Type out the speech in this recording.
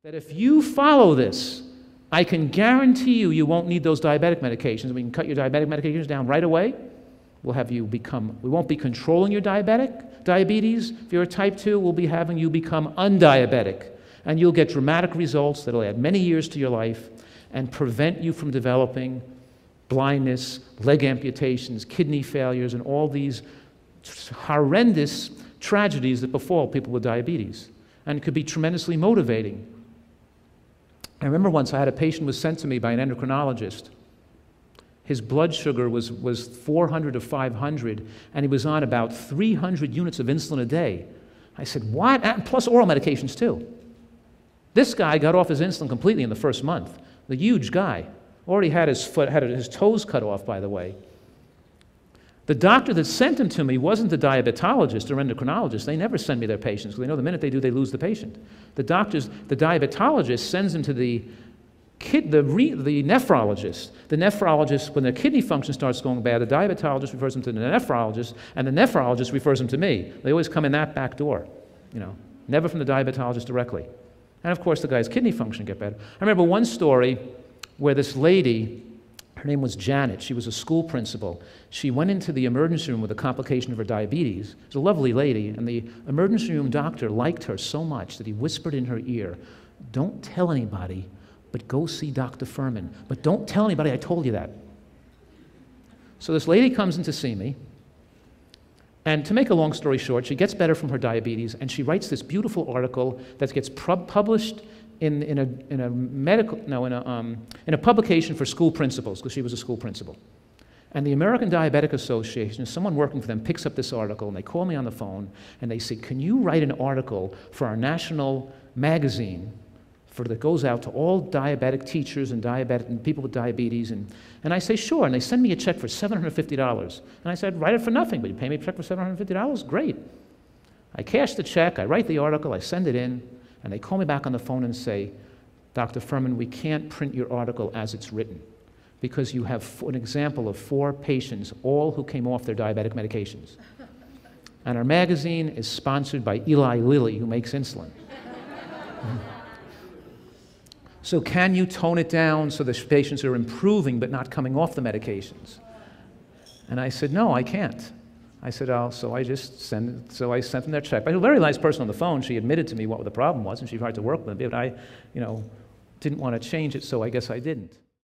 that if you follow this, I can guarantee you you won't need those diabetic medications. We can cut your diabetic medications down right away. We'll have you become, we won't be controlling your diabetes. If you're a type 2, we'll be having you become undiabetic. And you'll get dramatic results that'll add many years to your life and prevent you from developing blindness, leg amputations, kidney failures, and all these horrendous tragedies that befall people with diabetes. And it could be tremendously motivating. I remember once I had a patient who was sent to me by an endocrinologist. His blood sugar was 400 to 500, and he was on about 300 units of insulin a day. I said, what? And plus oral medications too. This guy got off his insulin completely in the first month. The huge guy. Already had his toes cut off, by the way. The doctor that sent him to me wasn't the diabetologist or endocrinologist. They never send me their patients, because they know the minute they do, they lose the patient. The diabetologist sends him to the nephrologist. The nephrologist, when their kidney function starts going bad, the diabetologist refers them to the nephrologist, and the nephrologist refers them to me. They always come in that back door, never from the diabetologist directly. And of course, the guy's kidney function get better. I remember one story where this lady, her name was Janet, she was a school principal. She went into the emergency room with a complication of her diabetes. She was a lovely lady, and the emergency room doctor liked her so much that he whispered in her ear, "Don't tell anybody, but go see Dr. Fuhrman. But don't tell anybody I told you that." So this lady comes in to see me, and to make a long story short, she gets better from her diabetes, and she writes this beautiful article that gets published in a publication for school principals, because she was a school principal. And the American Diabetic Association, someone working for them, picks up this article, and they call me on the phone, and they say, "Can you write an article for our national magazine that goes out to all diabetic teachers and people with diabetes?" And I say, "Sure." And they send me a check for $750. And I said, "Write it for nothing, but you pay me a check for $750? Great." I cash the check, I write the article, I send it in, and they call me back on the phone and say, "Dr. Fuhrman, we can't print your article as it's written because you have an example of 4 patients, all who came off their diabetic medications. And our magazine is sponsored by Eli Lilly, who makes insulin. So can you tone it down so the patients are improving but not coming off the medications?" And I said, "No, I can't." I said, so I sent them their check. But a very nice person on the phone. She admitted to me what the problem was, and she tried to work with me, but I, didn't want to change it, so I guess I didn't.